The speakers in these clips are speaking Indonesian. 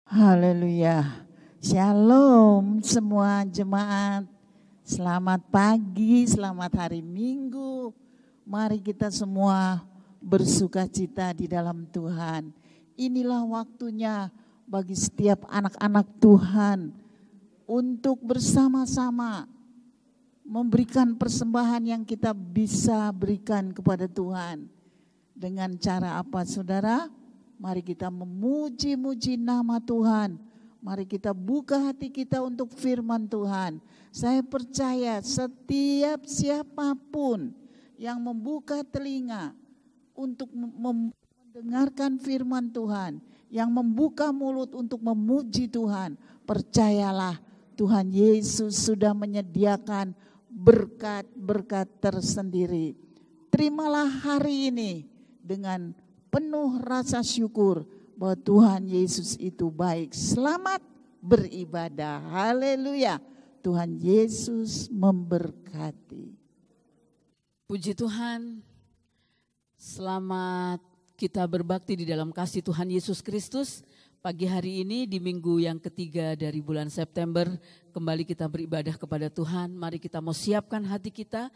Haleluya. Shalom semua jemaat. Selamat pagi, selamat hari Minggu. Mari kita semua bersukacita di dalam Tuhan. Inilah waktunya bagi setiap anak-anak Tuhan untuk bersama-sama memberikan persembahan yang kita bisa berikan kepada Tuhan. Dengan cara apa, saudara? Mari kita memuji-muji nama Tuhan. Mari kita buka hati kita untuk firman Tuhan. Saya percaya setiap siapapun yang membuka telinga untuk mendengarkan firman Tuhan, yang membuka mulut untuk memuji Tuhan, percayalah Tuhan Yesus sudah menyediakan berkat-berkat tersendiri. Terimalah hari ini dengan penuh rasa syukur bahwa Tuhan Yesus itu baik. Selamat beribadah. Haleluya. Tuhan Yesus memberkati. Puji Tuhan. Selamat kita berbakti di dalam kasih Tuhan Yesus Kristus. Pagi hari ini di minggu yang ketiga dari bulan September, kembali kita beribadah kepada Tuhan. Mari kita mau siapkan hati kita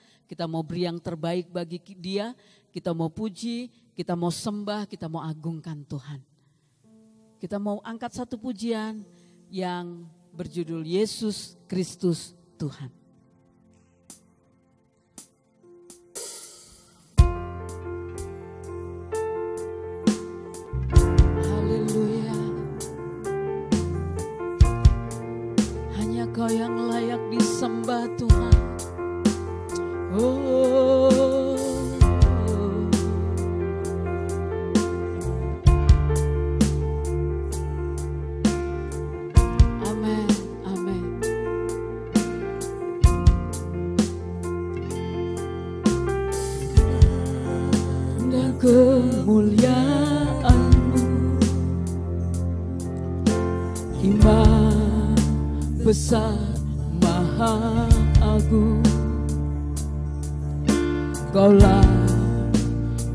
mau beri yang terbaik bagi Dia, kita mau puji, kita mau sembah, kita mau agungkan Tuhan. Kita mau angkat satu pujian yang berjudul Yesus Kristus Tuhan. Haleluya. Hanya Kau yang layak disembah Tuhan. Oh. Kemuliaan-Mu, Imam besar maha agung, Kaulah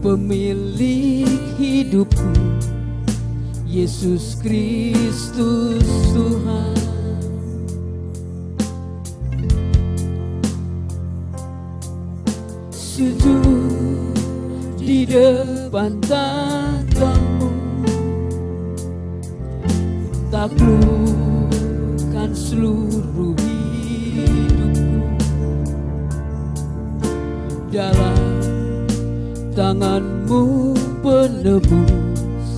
pemilik hidupku, Yesus Kristus Tuhan. Sujud di depan tahta-Mu, taklukkan seluruh hidupku, dalam tangan-Mu penebus,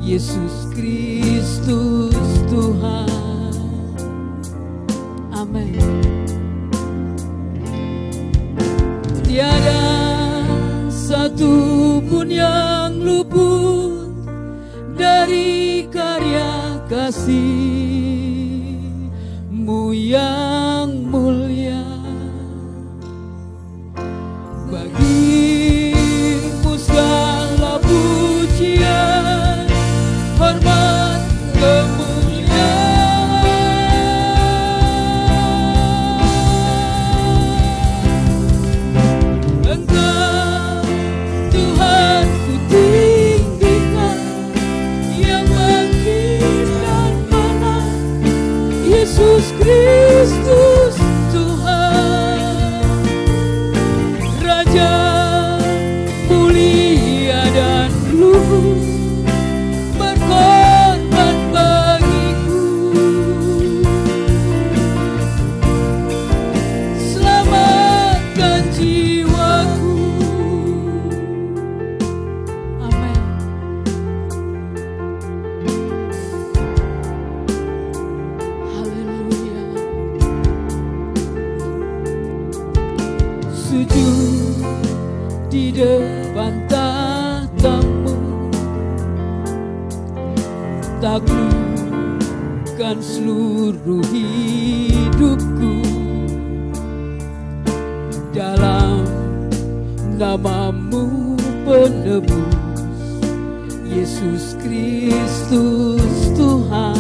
Yesus Kristus Tuhan. Amin. Tiada satu pun yang luput dari karya kasih-Mu yang mulia. Bagi-Mu segala pujian, hormat, kemuliaan. Engkau Tuhan ku tinggikan, yang bangkit dan menang, Yesus Kristus Tuhan. Raja mulia dan luhur, berkorban bagiku. Selamatkan jiwaku. Amin. Haleluya. Sujud di depan tahta-Mu, taklukkan seluruh hidupku, dalam nama-Mu penebus, Yesus Kristus Tuhan.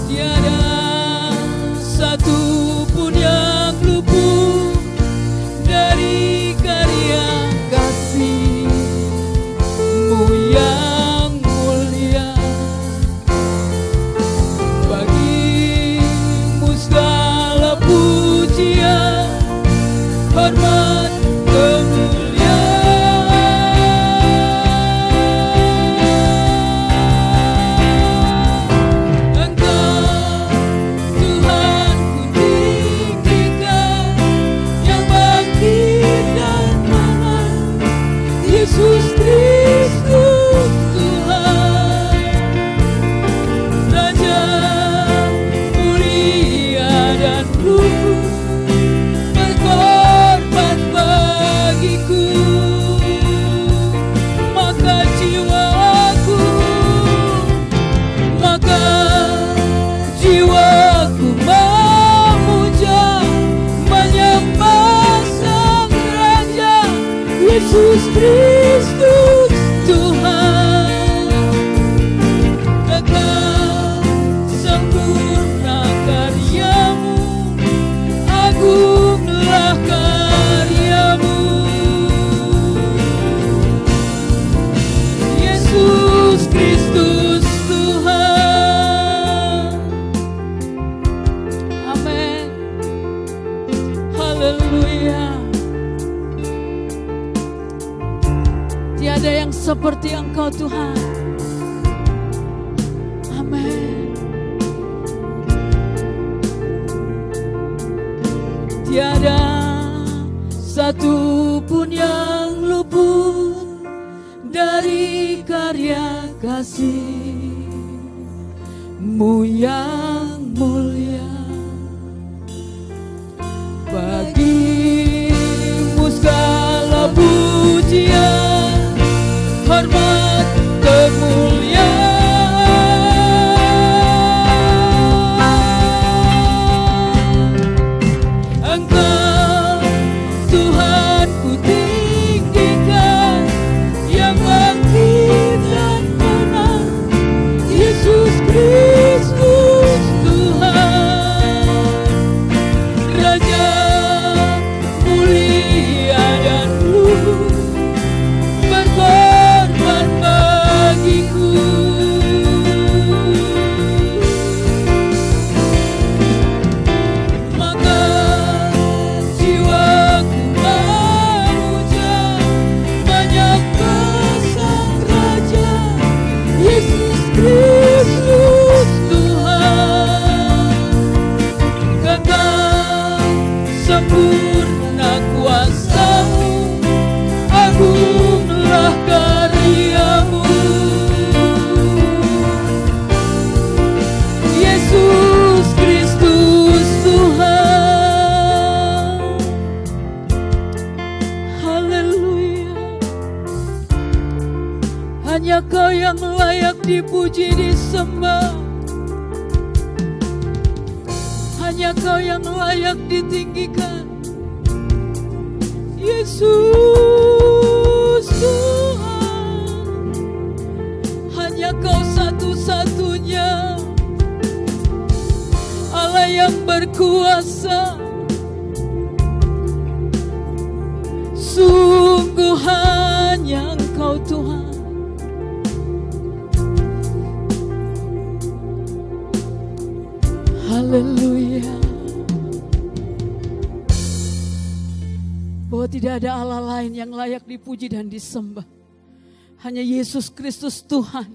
Tiada satu pun yang luput dari karya kasih Yesus Kristus Tuhan, Raja mulia dan luhur, berkorban bagiku. Maka jiwaku memuja, menyembah Sang Raja Yesus Kristus Tuhan. Kekal sempurna karya-Mu, agunglah karya-Mu. Yesus Kristus Tuhan. Amin. Haleluya. Tiada yang seperti Engkau Tuhan. Amin. Tiada satu pun yang luput dari karya kasih-Mu yang mulia. Bagi-Mu segala pujian, hormat, kemuliaan. Engkau Tuhan ku tinggikan, yang bangkit dan menang, Yesus Kristus Tuhan, Raja mulia dan luhur, berkorban bagiku. Maka jiwaku memuja, menyembah Sang Raja Yesus Kristus Tuhan. Kekal sempurna kuasa-Mu, agunglah karya-Mu. Yesus Kristus Tuhan. Haleluya. Hanya Kau yang layak dipuji, disembah. Hanya Kau yang layak ditinggikan, Yesus Tuhan. Hanya Kau satu-satunya Allah yang berkuasa. Sungguh hanya Engkau Tuhan. Haleluya. Bahwa tidak ada Allah lain yang layak dipuji dan disembah. Hanya Yesus Kristus Tuhan,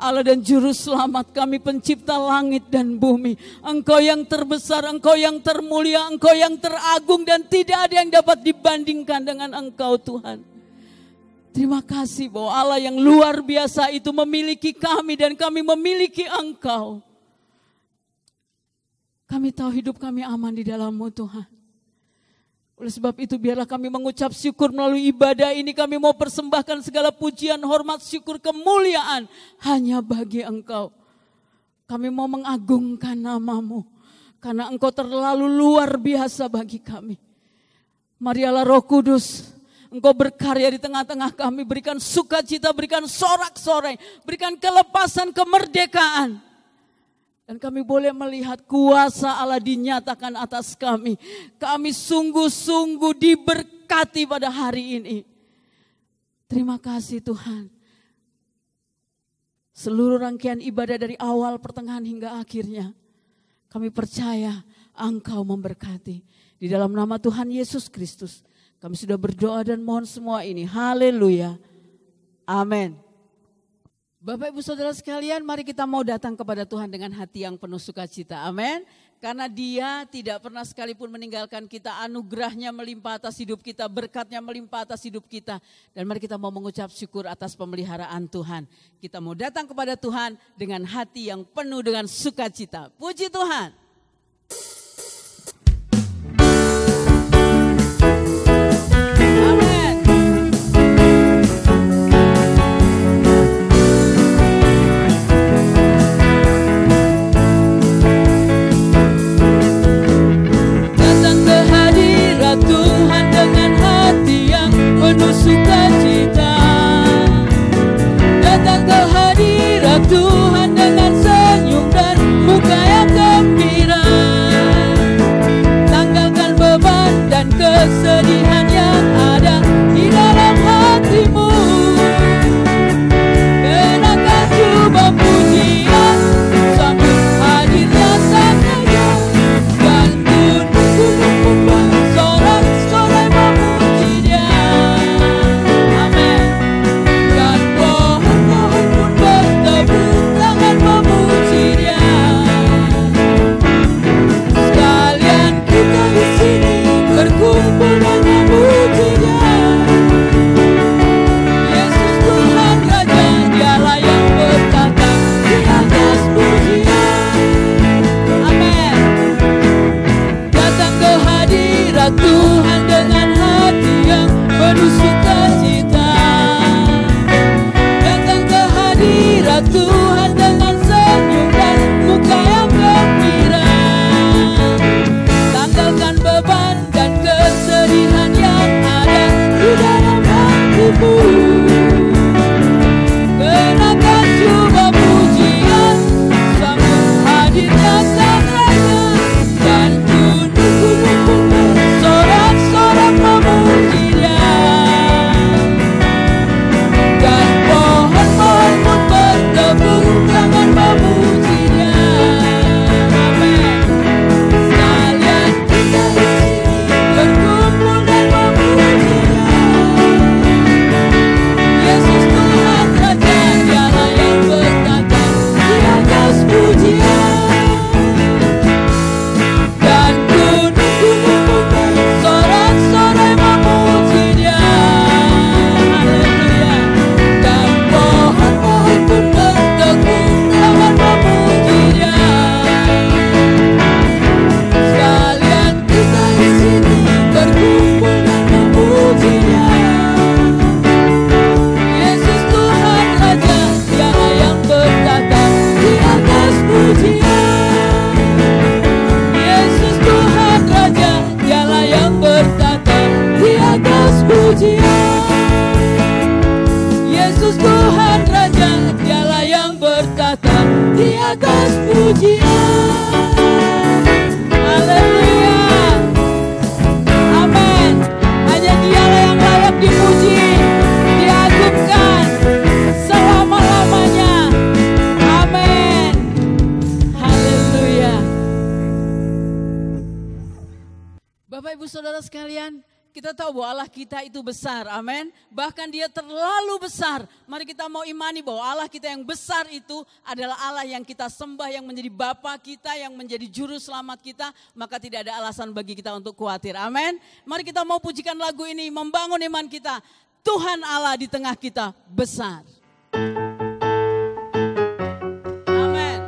Allah dan Juru Selamat kami, pencipta langit dan bumi. Engkau yang terbesar, Engkau yang termulia, Engkau yang teragung, dan tidak ada yang dapat dibandingkan dengan Engkau Tuhan. Terima kasih bahwa Allah yang luar biasa itu memiliki kami dan kami memiliki Engkau. Kami tahu hidup kami aman di dalam-Mu Tuhan. Oleh sebab itu biarlah kami mengucap syukur melalui ibadah ini. Kami mau persembahkan segala pujian, hormat, syukur, kemuliaan hanya bagi Engkau. Kami mau mengagungkan nama-Mu karena Engkau terlalu luar biasa bagi kami. Marialah Roh Kudus, Engkau berkarya di tengah-tengah kami. Berikan sukacita, berikan sorak-sorai, berikan kelepasan, kemerdekaan. Dan kami boleh melihat kuasa Allah dinyatakan atas kami. Kami sungguh-sungguh diberkati pada hari ini. Terima kasih Tuhan. Seluruh rangkaian ibadah dari awal, pertengahan hingga akhirnya, kami percaya Engkau memberkati. Di dalam nama Tuhan Yesus Kristus, kami sudah berdoa dan mohon semua ini. Haleluya. Amin. Bapak Ibu Saudara sekalian, mari kita mau datang kepada Tuhan dengan hati yang penuh sukacita. Amin. Karena Dia tidak pernah sekalipun meninggalkan kita, anugerahnya melimpah atas hidup kita, berkatnya melimpah atas hidup kita. Dan mari kita mau mengucap syukur atas pemeliharaan Tuhan. Kita mau datang kepada Tuhan dengan hati yang penuh dengan sukacita. Puji Tuhan. Sukacita datang ke hadirat Tuhan dengan senyum dan muka yang gembira. Tanggalkan beban dan kesedihan yang ada di dalam hatimu. Kenakan jubah pujian sambut hadirnya Sang Raja, dan gunung-gunung bersorak-sorai memuji Dia. Berkumpul dan memuji Dia. Yesus Tuhan Raja, Dialah yang bertata di atas pujian. Amin. Datang ke hadirat Tuhan dengan hati yang penuh sukacita. Datang ke hadirat Tuhan dengan senyum dan muka yang gembira. Tanggalkan beban dan kesedihan yang ada di dalam hatimu. Kenakan jubah pujian sambut hadirnya Sang Raja, dan gunung-gunung pun bersorak-sorak memuji Dia. Dan pohon-pohon pun bertepuk tangan memuji Dia. Amin. Sekalian kita di sini berkumpul dan memuji Dia. Yesus Tuhan Raja, Dialah yang bertata di atas pujian. Dan gunung-gunung pun bersorak-sorai memuji Dia. Haleluya. Dan pohon-pohon pun bertekuk tangan memuji Dia. Sekalian kita di sini berkumpul dan memuji Dia. Yesus Tuhan Raja, Dialah yang bertata di atas pujian. Yesus Tuhan Raja, Dialah yang bertata di atas pujian. Yesus Tuhan Raja, Dialah yang bertata di atas pujian. Haleluya. Amin. Hanya Dialah yang layak dipuji, diagungkan selama-lamanya. Amin. Haleluya. Bapak Ibu Saudara sekalian, kita tahu bahwa Allah kita itu besar, amin. Bahkan Dia terlalu besar. Mari kita mau imani bahwa Allah kita yang besar itu adalah Allah yang kita sembah, yang menjadi Bapa kita, yang menjadi Juru Selamat kita. Maka tidak ada alasan bagi kita untuk khawatir, amin. Mari kita mau pujikan lagu ini, membangun iman kita. Tuhan Allah di tengah kita besar. Amin.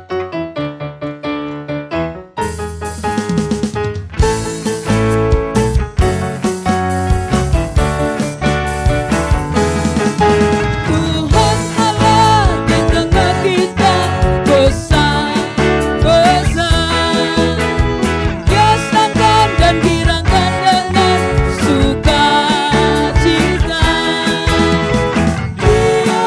Tuhan Allah di tengah kita besar, besar. Dia senangkan dan girangkan dengan sukacita. Dia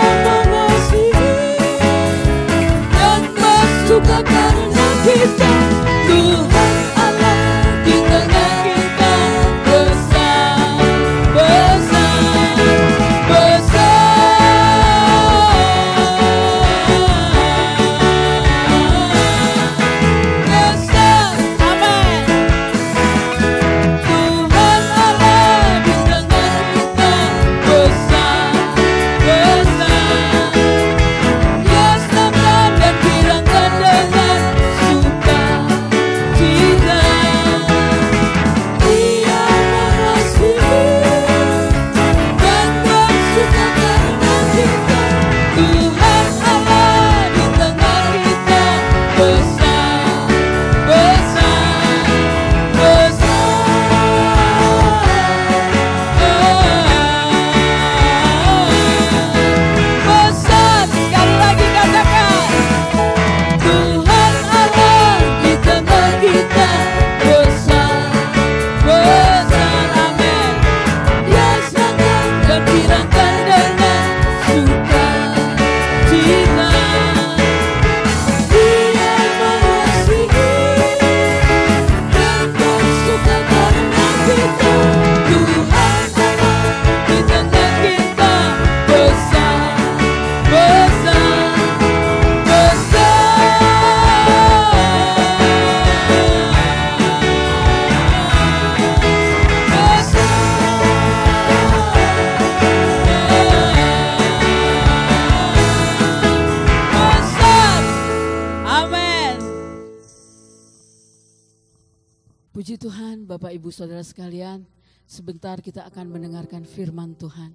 Puji Tuhan, Bapak Ibu Saudara sekalian, sebentar kita akan mendengarkan firman Tuhan.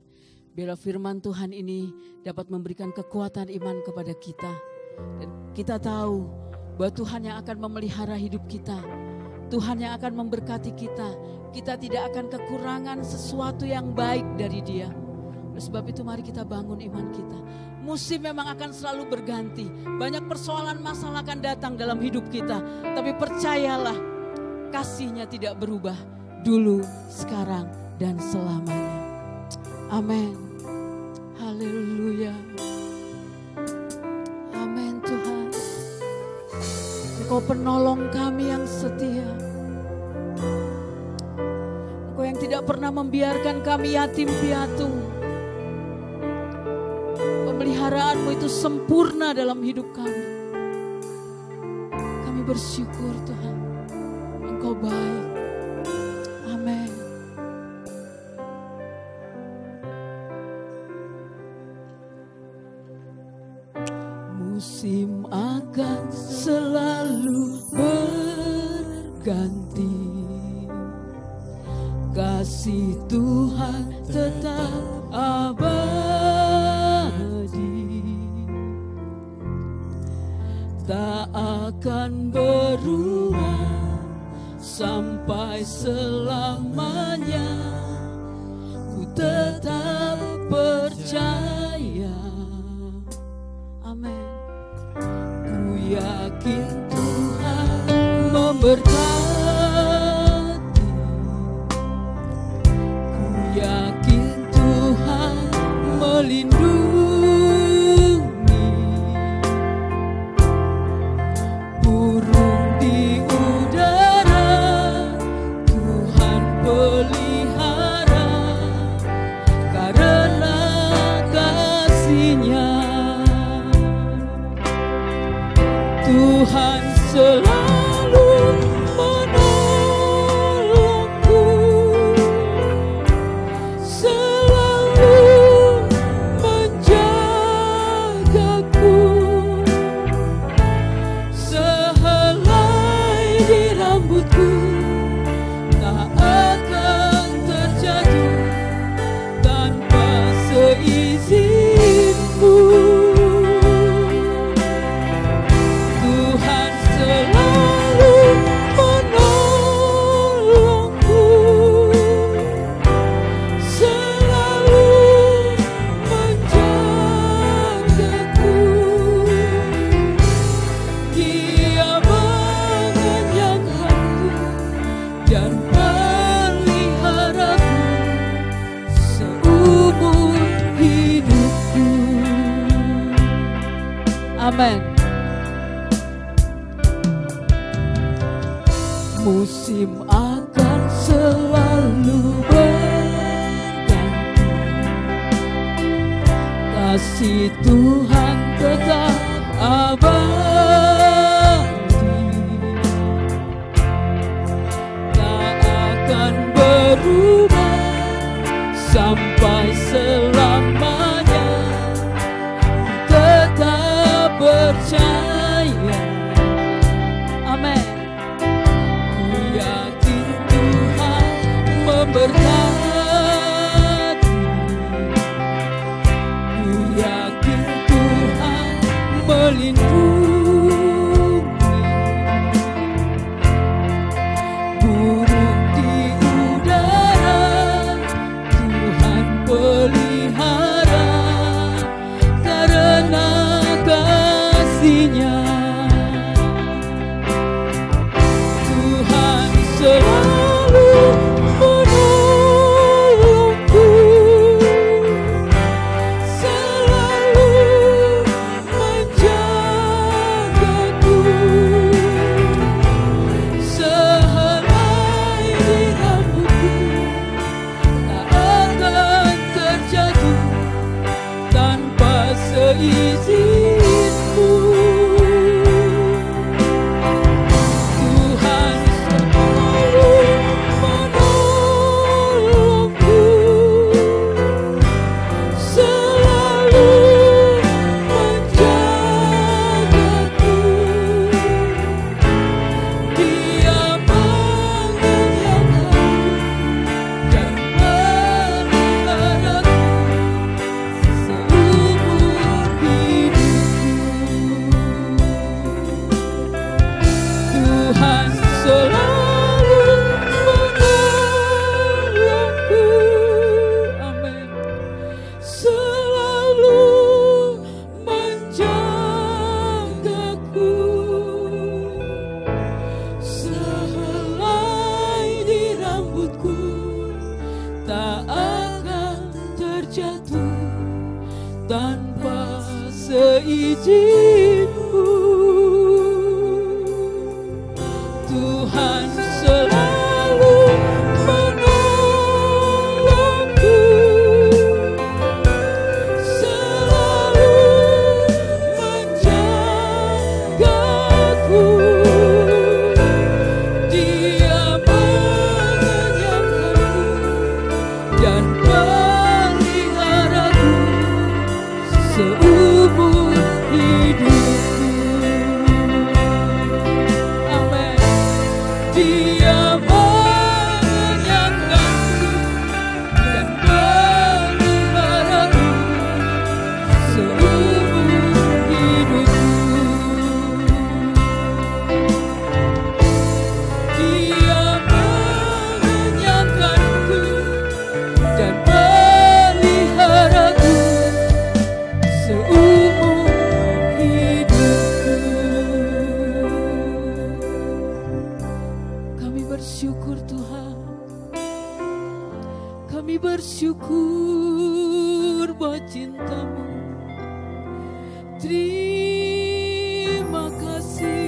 Biarlah firman Tuhan ini dapat memberikan kekuatan iman kepada kita. Dan kita tahu bahwa Tuhan yang akan memelihara hidup kita. Tuhan yang akan memberkati kita. Kita tidak akan kekurangan sesuatu yang baik dari Dia. Oleh sebab itu mari kita bangun iman kita. Musim memang akan selalu berganti. Banyak persoalan masalah akan datang dalam hidup kita. Tapi percayalah, kasih-Nya tidak berubah. Dulu, sekarang, dan selamanya. Amin. Haleluya. Amin Tuhan. Engkau penolong kami yang setia. Engkau yang tidak pernah membiarkan kami yatim piatu. Pemeliharaanmu itu sempurna dalam hidup kami. Kami bersyukur Tuhan, Engkau baik. Amin. Musim akan selalu berganti, kasih Tuhan tetap abadi, tak akan berubah sampai selamanya. Ku tetap percaya. Amin. Ku yakin Tuhan memberkati. Ku yakin Tuhan melindungi. Burung di udara Tuhan pelihara karena kasih-Nya. Tuhan selalu menolongku, selalu menjagaku. Sehelai di rambutku tak akan terjatuh tanpa seizinku. Tuhan selalu menolongku, selalu menjagaku. Dia mengenyangkanku dan meliharaku seumur hidupku. Amin. Musim akan selalu berganti, kasih Tuhan tetap abadi, tak akan berubah sampai selamanya. Tetap percaya. Amin. Yakin Tuhan memberkati. Ku yakin Tuhan melindungi. Burung di udara Tuhan pelihara karena kasih-Nya. Tuhan selalu menolongku, selalu menjagaku. Sehelai di rambutku tak akan terjatuh tanpa seizinku. Tuhan selalu menolongku, selalu menjagaku. Dia mengenyangkanku tanpa seizinku. Tuhan selalu menolongku, selalu menjagaku. Dia mengenyangkanku dan peliharaku seumur hidupku. Amin. Dia mengenyangkanku dan peliharaku seumur hidupku. Dia mengenyangkanku dan peliharaku seumur hidupku. Kami bersyukur Tuhan, kami bersyukur buat cinta-Mu. Terima kasih.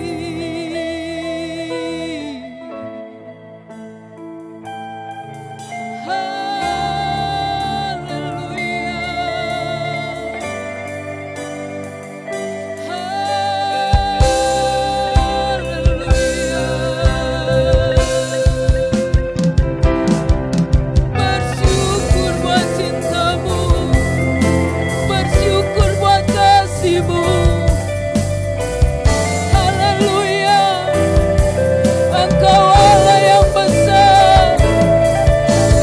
Bersyukur buat cinta-Mu, bersyukur buat kasih-Mu. Haleluya, Engkau Allah yang besar,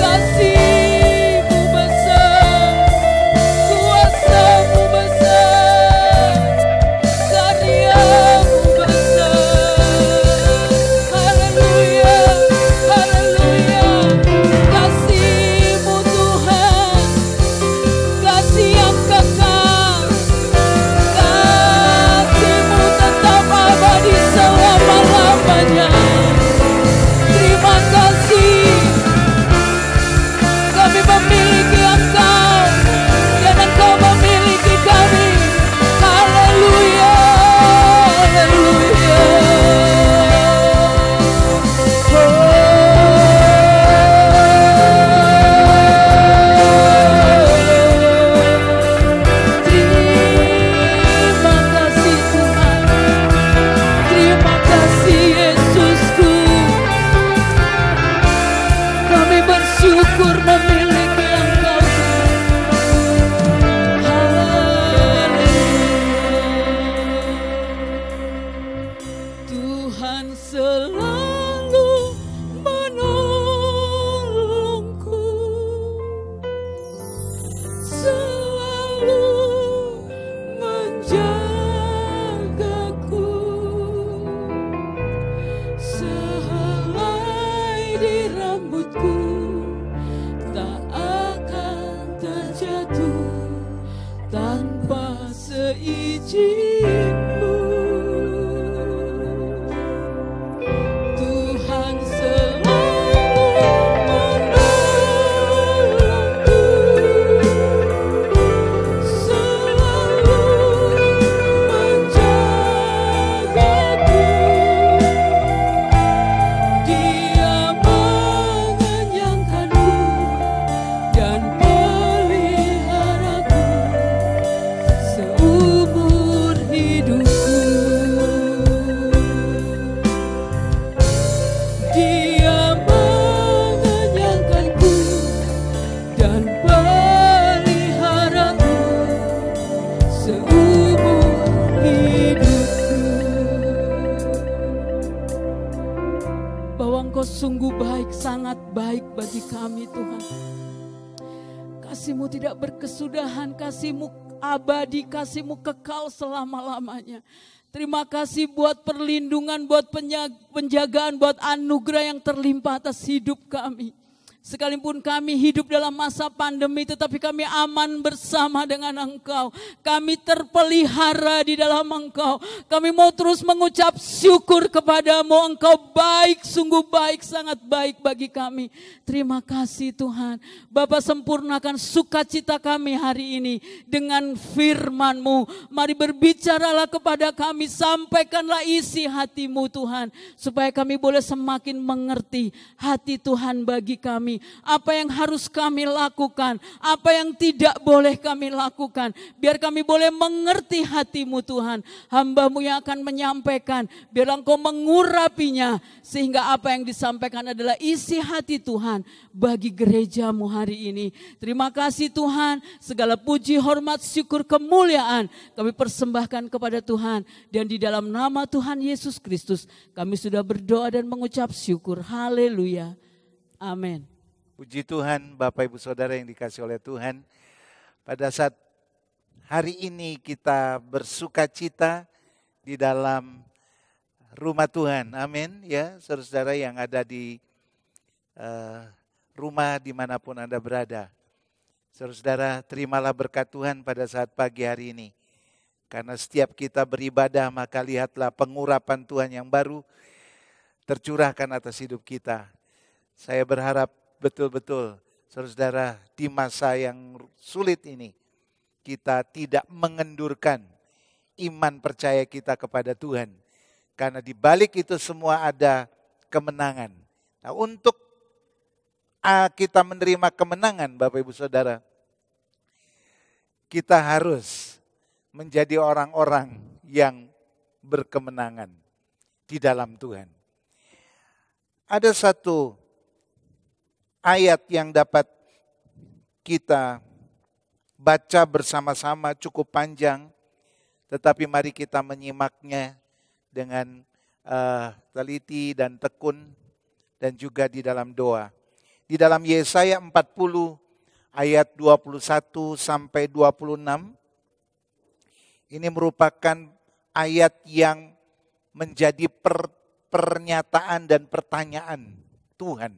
kasih-Mu besar, kuasa-Mu besar, karya-Mu besar. Haleluya, haleluya, kasih-Mu Tuhan, kasih yang kekal, kasih-Mu tetap abadi selama-lamanya. Terima kasih, kami memiliki Engkau dan Engkau memiliki kami. Haleluya, haleluya. Terima kasih Tuhan, terima kasih Yesusku. Kami bersyukur memiliki Engkau Tuhan. Haleluya. Tuhan selalu menolongku, selalu menjagaku. Sehelai di rambutku tak akan terjatuh tanpa seizin-Mu. Tuhan selalu menolongku, selalu menjagaku. Dia mengenyangkanku dan peliharaku seumur hidupku. Dia mengenyangkanku dan peliharaku seumur hidupku. Bahwa Engkau sungguh baik, sangat baik bagi kami Tuhan. Kasih-Mu tidak berkesudahan, kasih-Mu abadi, kasih-Mu kekal selama-lamanya. Terima kasih buat perlindungan, buat penjagaan, buat anugerah yang terlimpah atas hidup kami. Sekalipun kami hidup dalam masa pandemi, tetapi kami aman bersama dengan Engkau. Kami terpelihara di dalam Engkau. Kami mau terus mengucap syukur kepadamu. Engkau baik, sungguh baik, sangat baik bagi kami. Terima kasih Tuhan. Bapa, sempurnakan sukacita kami hari ini dengan firman-Mu. Mari berbicaralah kepada kami, sampaikanlah isi hati-Mu Tuhan. Supaya kami boleh semakin mengerti hati Tuhan bagi kami. Apa yang harus kami lakukan, apa yang tidak boleh kami lakukan. Biar kami boleh mengerti hati-Mu Tuhan. Hamba-Mu yang akan menyampaikan, biar Engkau mengurapinya. Sehingga apa yang disampaikan adalah isi hati Tuhan bagi gereja-Mu hari ini. Terima kasih Tuhan, segala puji, hormat, syukur, kemuliaan kami persembahkan kepada Tuhan. Dan di dalam nama Tuhan Yesus Kristus kami sudah berdoa dan mengucap syukur. Haleluya. Amin. Puji Tuhan, Bapak Ibu Saudara yang dikasihi oleh Tuhan. Pada saat hari ini kita bersuka-cita di dalam rumah Tuhan. Amin. Ya, saudara-saudara yang ada di rumah dimanapun Anda berada. Saudara-saudara, terimalah berkat Tuhan pada saat pagi hari ini. Karena setiap kita beribadah, maka lihatlah pengurapan Tuhan yang baru tercurahkan atas hidup kita. Saya berharap betul-betul, saudara-saudara, di masa yang sulit ini, kita tidak mengendurkan iman percaya kita kepada Tuhan. Karena di balik itu semua ada kemenangan. Nah, untuk kita menerima kemenangan, Bapak Ibu Saudara, kita harus menjadi orang-orang yang berkemenangan di dalam Tuhan. Ada satu ayat yang dapat kita baca bersama-sama, cukup panjang, tetapi mari kita menyimaknya dengan teliti dan tekun dan juga di dalam doa. Di dalam Yesaya 40 ayat 21 sampai 26, ini merupakan ayat yang menjadi pernyataan dan pertanyaan Tuhan.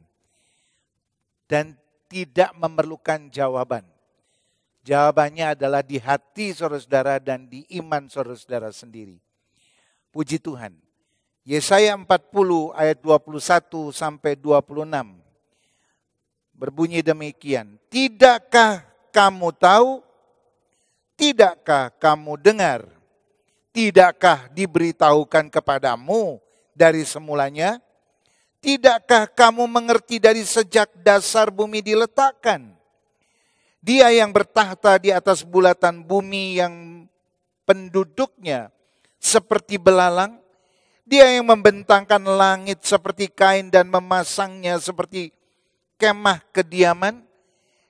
Dan tidak memerlukan jawaban. Jawabannya adalah di hati saudara-saudara dan di iman saudara-saudara sendiri. Puji Tuhan. Yesaya 40 ayat 21 sampai 26. Berbunyi demikian. Tidakkah kamu tahu? Tidakkah kamu dengar? Tidakkah diberitahukan kepadamu dari semulanya? Tidakkah kamu mengerti dari sejak dasar bumi diletakkan? Dia yang bertahta di atas bulatan bumi yang penduduknya seperti belalang. Dia yang membentangkan langit seperti kain dan memasangnya seperti kemah kediaman.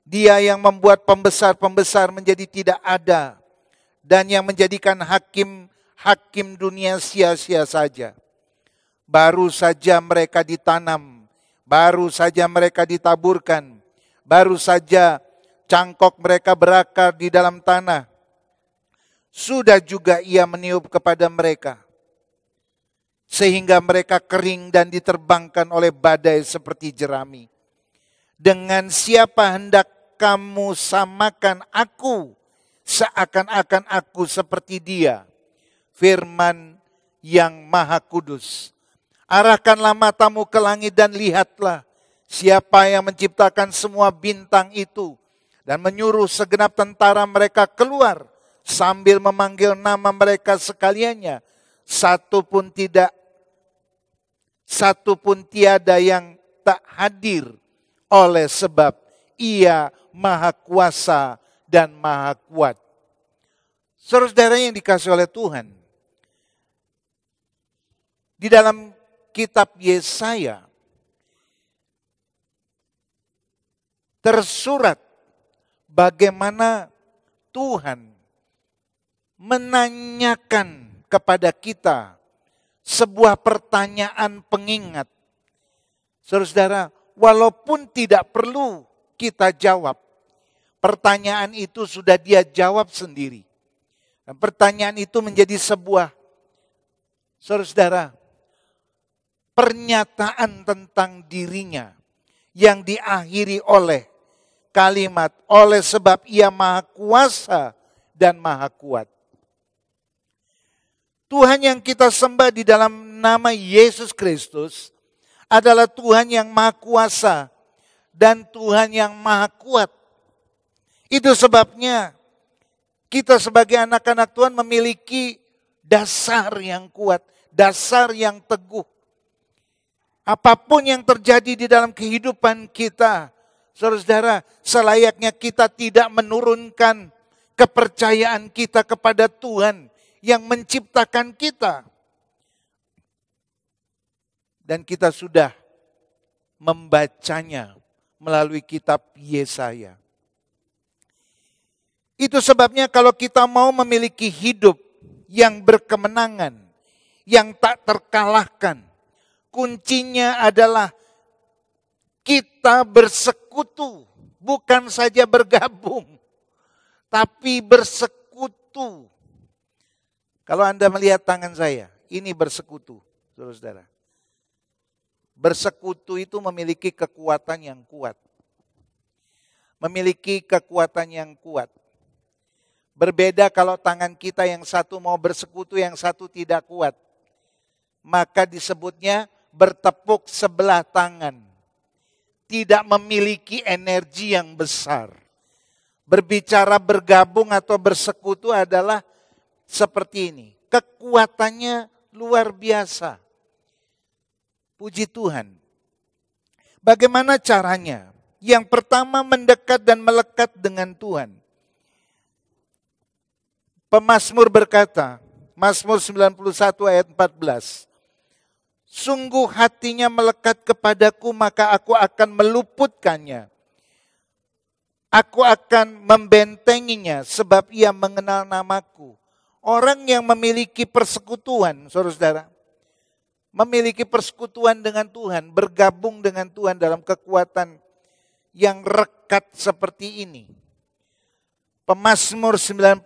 Dia yang membuat pembesar-pembesar menjadi tidak ada. Dan yang menjadikan hakim dunia sia-sia saja. Baru saja mereka ditanam, baru saja mereka ditaburkan, baru saja cangkok mereka berakar di dalam tanah. Sudah juga ia meniup kepada mereka, sehingga mereka kering dan diterbangkan oleh badai seperti jerami. Dengan siapa hendak kamu samakan aku, seakan-akan aku seperti dia, firman yang maha kudus. Arahkanlah matamu ke langit dan lihatlah siapa yang menciptakan semua bintang itu dan menyuruh segenap tentara mereka keluar sambil memanggil nama mereka sekaliannya. Satu pun tiada yang tak hadir oleh sebab ia maha kuasa dan maha kuat. Saudara-saudara yang dikasihi oleh Tuhan, di dalam kitab Yesaya tersurat bagaimana Tuhan menanyakan kepada kita sebuah pertanyaan pengingat. Saudara-saudara, walaupun tidak perlu kita jawab, pertanyaan itu sudah dia jawab sendiri. Dan pertanyaan itu menjadi sebuah, saudara-saudara, pernyataan tentang dirinya yang diakhiri oleh kalimat oleh sebab Ia Maha Kuasa dan Maha Kuat. Tuhan yang kita sembah di dalam nama Yesus Kristus adalah Tuhan yang Maha Kuasa dan Tuhan yang Maha Kuat. Itu sebabnya kita sebagai anak-anak Tuhan memiliki dasar yang kuat, dasar yang teguh. Apapun yang terjadi di dalam kehidupan kita, saudara-saudara, selayaknya kita tidak menurunkan kepercayaan kita kepada Tuhan yang menciptakan kita. Dan kita sudah membacanya melalui kitab Yesaya. Itu sebabnya kalau kita mau memiliki hidup yang berkemenangan, yang tak terkalahkan, kuncinya adalah kita bersekutu, bukan saja bergabung, tapi bersekutu. Kalau Anda melihat tangan saya, ini bersekutu, saudara-saudara. Bersekutu itu memiliki kekuatan yang kuat. Memiliki kekuatan yang kuat. Berbeda kalau tangan kita yang satu mau bersekutu, yang satu tidak kuat. Maka disebutnya bertepuk sebelah tangan. Tidak memiliki energi yang besar. Berbicara bergabung atau bersekutu adalah seperti ini. Kekuatannya luar biasa. Puji Tuhan. Bagaimana caranya? Yang pertama mendekat dan melekat dengan Tuhan. Pemazmur berkata, Mazmur 91 ayat 14. Sungguh hatinya melekat kepadaku, maka aku akan meluputkannya. Aku akan membentenginya sebab ia mengenal namaku. Orang yang memiliki persekutuan, saudara-saudara, memiliki persekutuan dengan Tuhan, bergabung dengan Tuhan dalam kekuatan yang rekat seperti ini. Pemazmur 91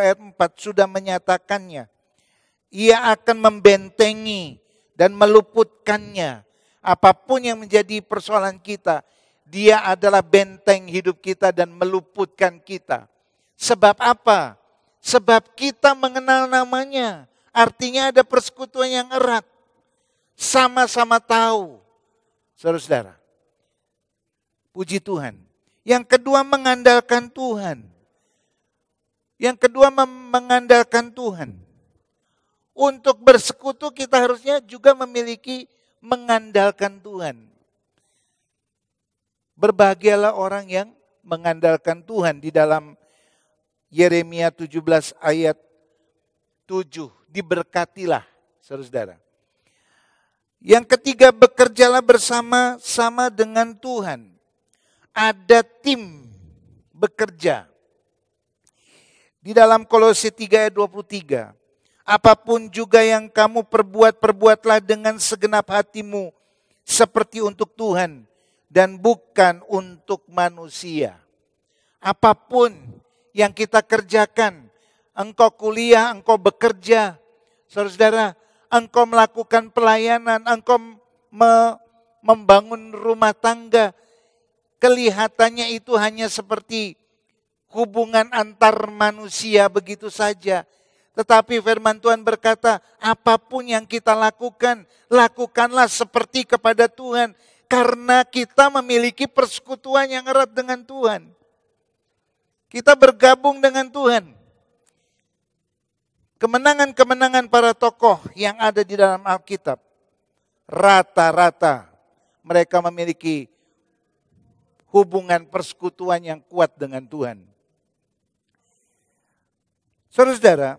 ayat 4 sudah menyatakannya. Ia akan membentengi dan meluputkannya. Apapun yang menjadi persoalan kita, Dia adalah benteng hidup kita dan meluputkan kita. Sebab apa? Sebab kita mengenal namanya. Artinya ada persekutuan yang erat. Sama-sama tahu. Saudara-saudara. Puji Tuhan. Yang kedua mengandalkan Tuhan. Yang kedua mengandalkan Tuhan. Untuk bersekutu kita harusnya juga memiliki mengandalkan Tuhan. Berbahagialah orang yang mengandalkan Tuhan. Di dalam Yeremia 17 ayat 7. Diberkatilah, saudara-saudara. Yang ketiga, bekerjalah bersama-sama dengan Tuhan. Ada tim bekerja. Di dalam Kolose 3 ayat 23. Apapun juga yang kamu perbuat, perbuatlah dengan segenap hatimu. Seperti untuk Tuhan dan bukan untuk manusia. Apapun yang kita kerjakan, engkau kuliah, engkau bekerja, saudara-saudara, engkau melakukan pelayanan, engkau membangun rumah tangga, kelihatannya itu hanya seperti hubungan antar manusia begitu saja. Tetapi firman Tuhan berkata, apapun yang kita lakukan, lakukanlah seperti kepada Tuhan. Karena kita memiliki persekutuan yang erat dengan Tuhan. Kita bergabung dengan Tuhan. Kemenangan-kemenangan para tokoh yang ada di dalam Alkitab, rata-rata mereka memiliki hubungan persekutuan yang kuat dengan Tuhan. Saudara-saudara,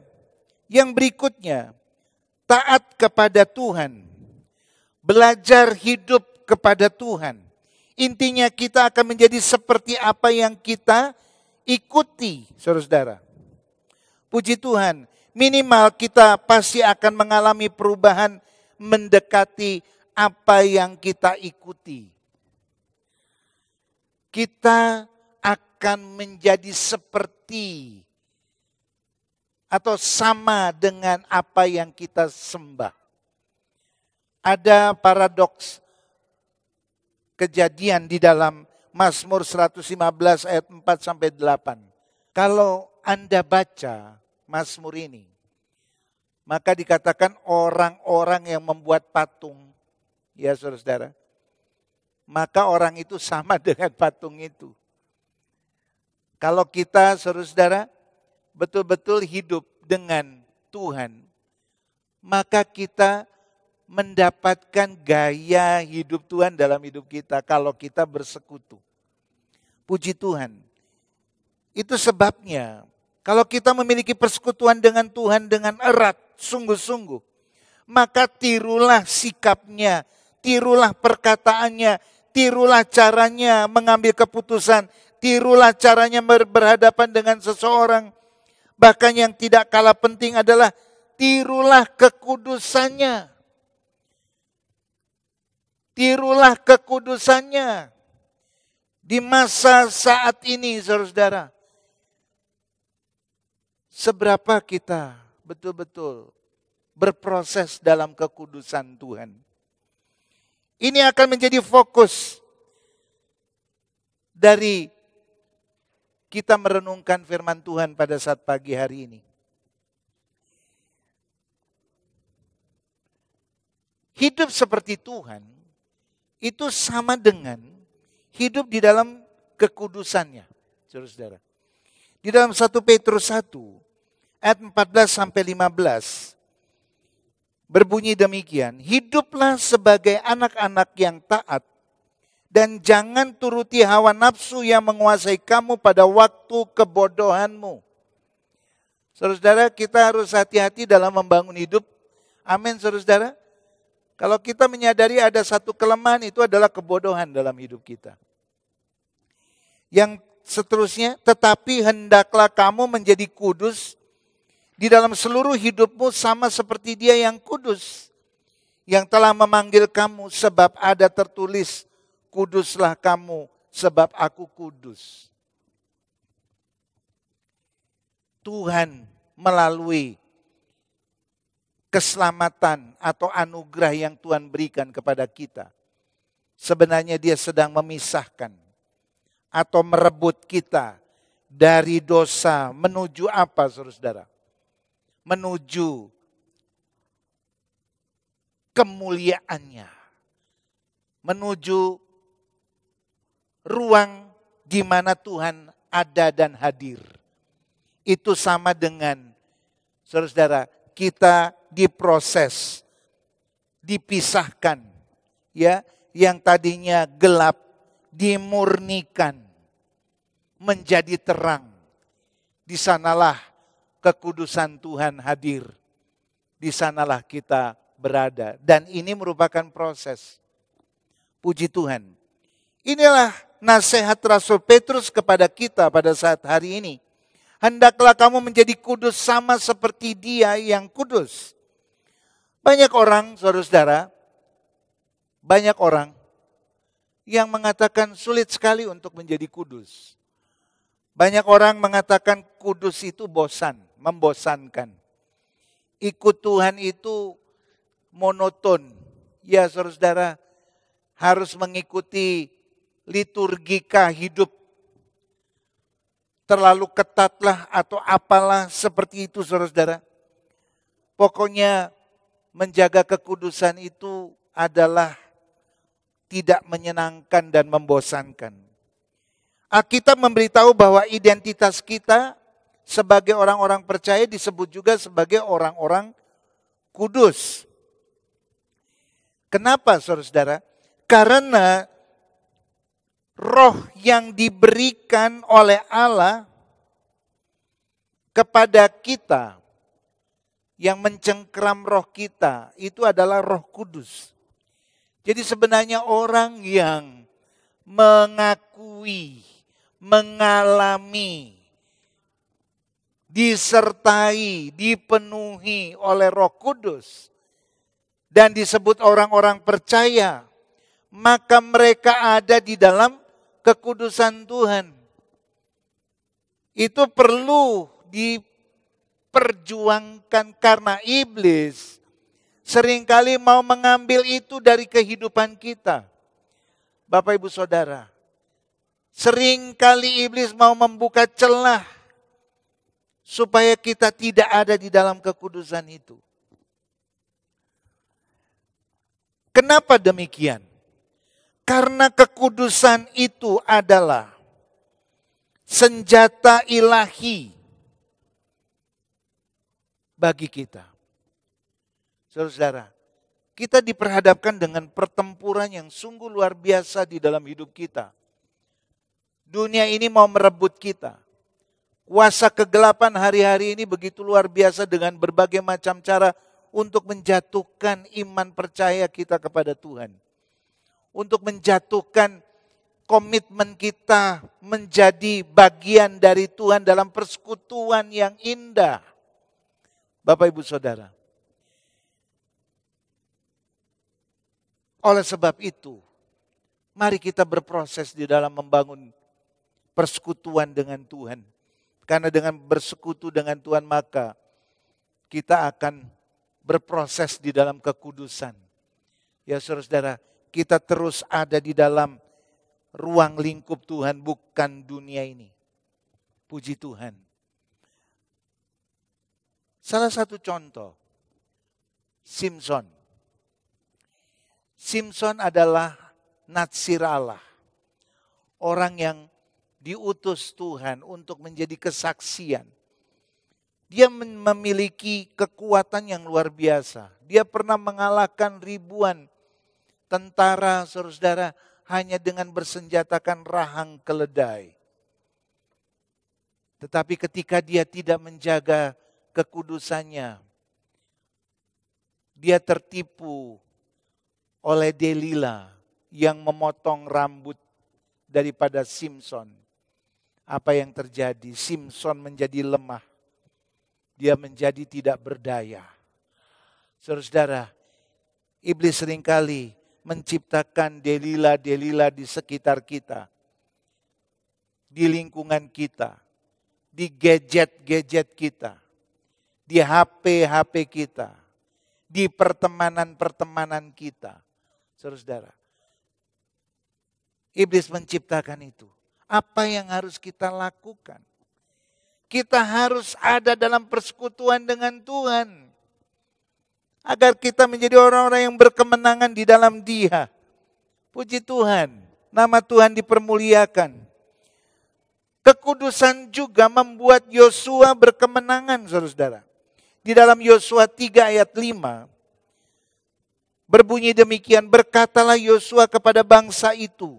yang berikutnya, taat kepada Tuhan, belajar hidup kepada Tuhan. Intinya kita akan menjadi seperti apa yang kita ikuti, saudara-saudara. Puji Tuhan, minimal kita pasti akan mengalami perubahan mendekati apa yang kita ikuti. Kita akan menjadi seperti atau sama dengan apa yang kita sembah. Ada paradoks kejadian di dalam Mazmur 115 ayat 4 sampai 8. Kalau Anda baca Mazmur ini, maka dikatakan orang-orang yang membuat patung, ya saudara-saudara, maka orang itu sama dengan patung itu. Kalau kita saudara-saudara betul-betul hidup dengan Tuhan, maka kita mendapatkan gaya hidup Tuhan dalam hidup kita kalau kita bersekutu. Puji Tuhan. Itu sebabnya kalau kita memiliki persekutuan dengan Tuhan dengan erat, sungguh-sungguh, maka tirulah sikapnya, tirulah perkataannya, tirulah caranya mengambil keputusan, tirulah caranya berhadapan dengan seseorang. Bahkan yang tidak kalah penting adalah tirulah kekudusannya. Tirulah kekudusannya. Di masa saat ini, saudara-saudara, seberapa kita betul-betul berproses dalam kekudusan Tuhan. Ini akan menjadi fokus dari kita merenungkan firman Tuhan pada saat pagi hari ini. Hidup seperti Tuhan itu sama dengan hidup di dalam kekudusannya, saudara-saudara. Di dalam 1 Petrus 1 ayat 14 sampai 15 berbunyi demikian, hiduplah sebagai anak-anak yang taat dan jangan turuti hawa nafsu yang menguasai kamu pada waktu kebodohanmu. Saudara-saudara, kita harus hati-hati dalam membangun hidup. Amin, saudara-saudara. Kalau kita menyadari ada satu kelemahan, itu adalah kebodohan dalam hidup kita. Yang seterusnya, tetapi hendaklah kamu menjadi kudus di dalam seluruh hidupmu sama seperti Dia yang kudus, yang telah memanggil kamu, sebab ada tertulis, kuduslah kamu sebab aku kudus. Tuhan melalui keselamatan atau anugerah yang Tuhan berikan kepada kita, sebenarnya Dia sedang memisahkan atau merebut kita dari dosa menuju apa, saudara-saudara? Menuju kemuliaannya. Menuju ruang di mana Tuhan ada dan hadir. Itu sama dengan, saudara-saudara, kita diproses, dipisahkan, ya, yang tadinya gelap dimurnikan menjadi terang. Di sanalah kekudusan Tuhan hadir. Di sanalah kita berada. Dan ini merupakan proses. Puji Tuhan. Inilah nasihat Rasul Petrus kepada kita pada saat hari ini. Hendaklah kamu menjadi kudus sama seperti Dia yang kudus. Banyak orang, saudara-saudara, banyak orang yang mengatakan sulit sekali untuk menjadi kudus. Banyak orang mengatakan kudus itu bosan, membosankan. Ikut Tuhan itu monoton. Ya saudara-saudara, harus mengikuti liturgika hidup. Terlalu ketatlah atau apalah seperti itu saudara-saudara. Pokoknya menjaga kekudusan itu adalah tidak menyenangkan dan membosankan. Alkitab memberitahu bahwa identitas kita sebagai orang-orang percaya disebut juga sebagai orang-orang kudus. Kenapa saudara-saudara? Karena roh yang diberikan oleh Allah kepada kita, yang mencengkram roh kita, itu adalah Roh Kudus. Jadi sebenarnya orang yang mengakui, mengalami, disertai, dipenuhi oleh Roh Kudus, dan disebut orang-orang percaya, maka mereka ada di dalam kekudusan Tuhan. Itu perlu diperjuangkan karena iblis seringkali mau mengambil itu dari kehidupan kita. Bapak Ibu Saudara, seringkali iblis mau membuka celah supaya kita tidak ada di dalam kekudusan itu. Kenapa demikian? Karena kekudusan itu adalah senjata ilahi bagi kita. Saudara-saudara, kita diperhadapkan dengan pertempuran yang sungguh luar biasa di dalam hidup kita. Dunia ini mau merebut kita. Kuasa kegelapan hari-hari ini begitu luar biasa dengan berbagai macam cara untuk menjatuhkan iman percaya kita kepada Tuhan. Untuk menjatuhkan komitmen kita menjadi bagian dari Tuhan dalam persekutuan yang indah. Bapak Ibu Saudara. Oleh sebab itu, mari kita berproses di dalam membangun persekutuan dengan Tuhan. Karena dengan bersekutu dengan Tuhan maka kita akan berproses di dalam kekudusan. Ya saudara-saudara, kita terus ada di dalam ruang lingkup Tuhan, bukan dunia ini. Puji Tuhan. Salah satu contoh, Simson. Simson adalah natsir Allah. Orang yang diutus Tuhan untuk menjadi kesaksian. Dia memiliki kekuatan yang luar biasa. Dia pernah mengalahkan ribuan tentara, saudara-saudara, hanya dengan bersenjatakan rahang keledai. Tetapi ketika dia tidak menjaga kekudusannya, dia tertipu oleh Delila yang memotong rambut daripada Simson. Apa yang terjadi? Simson menjadi lemah. Dia menjadi tidak berdaya. Saudara-saudara, iblis seringkali menciptakan Delila-Delila di sekitar kita. Di lingkungan kita. Di gadget-gadget kita. Di HP-HP kita. Di pertemanan-pertemanan kita. Saudara-saudara, iblis menciptakan itu. Apa yang harus kita lakukan? Kita harus ada dalam persekutuan dengan Tuhan. Agar kita menjadi orang-orang yang berkemenangan di dalam Dia. Puji Tuhan, nama Tuhan dipermuliakan. Kekudusan juga membuat Yosua berkemenangan, saudara-saudara. Di dalam Yosua 3 ayat 5, berbunyi demikian, berkatalah Yosua kepada bangsa itu,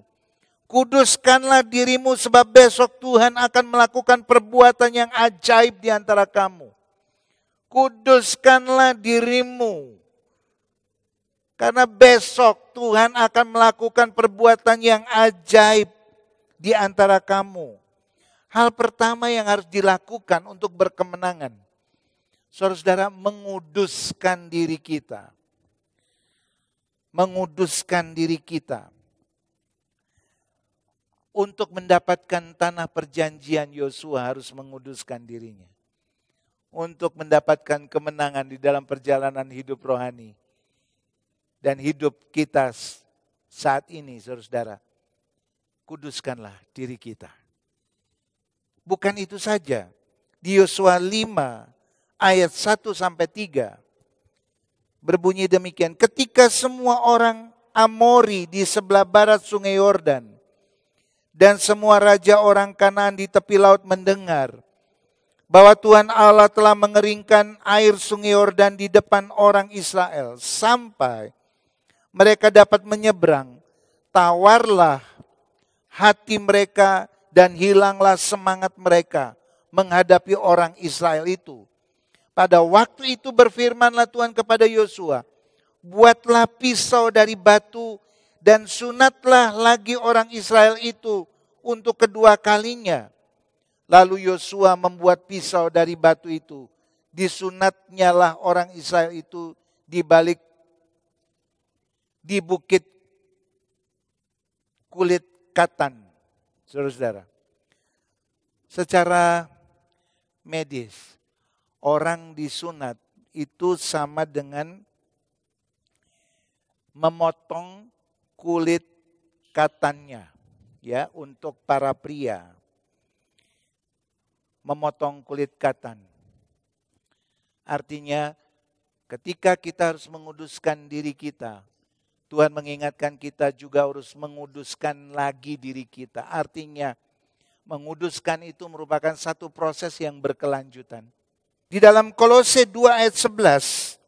kuduskanlah dirimu sebab besok Tuhan akan melakukan perbuatan yang ajaib di antara kamu. Kuduskanlah dirimu. Karena besok Tuhan akan melakukan perbuatan yang ajaib di antara kamu. Hal pertama yang harus dilakukan untuk berkemenangan, saudara-saudara, menguduskan diri kita. Menguduskan diri kita. Untuk mendapatkan tanah perjanjian, Yosua harus menguduskan dirinya. Untuk mendapatkan kemenangan di dalam perjalanan hidup rohani. Dan hidup kita saat ini, saudara-saudara. Kuduskanlah diri kita. Bukan itu saja. Di Yosua 5 ayat 1-3. Berbunyi demikian, ketika semua orang Amori di sebelah barat sungai Yordan dan semua raja orang Kanaan di tepi laut mendengar bahwa Tuhan Allah telah mengeringkan air sungai Yordan di depan orang Israel sampai mereka dapat menyeberang, tawarlah hati mereka dan hilanglah semangat mereka menghadapi orang Israel itu. Pada waktu itu berfirmanlah Tuhan kepada Yosua, buatlah pisau dari batu dan sunatlah lagi orang Israel itu untuk kedua kalinya. Lalu Yosua membuat pisau dari batu itu. Disunatnyalah orang Israel itu di bukit kulit katan. Saudara-saudara, secara medis, orang disunat itu sama dengan memotong kulit katannya, ya, untuk para pria. Memotong kulit katan. Artinya ketika kita harus menguduskan diri kita, Tuhan mengingatkan kita juga harus menguduskan lagi diri kita. Artinya menguduskan itu merupakan satu proses yang berkelanjutan. Di dalam Kolose 2 ayat 11,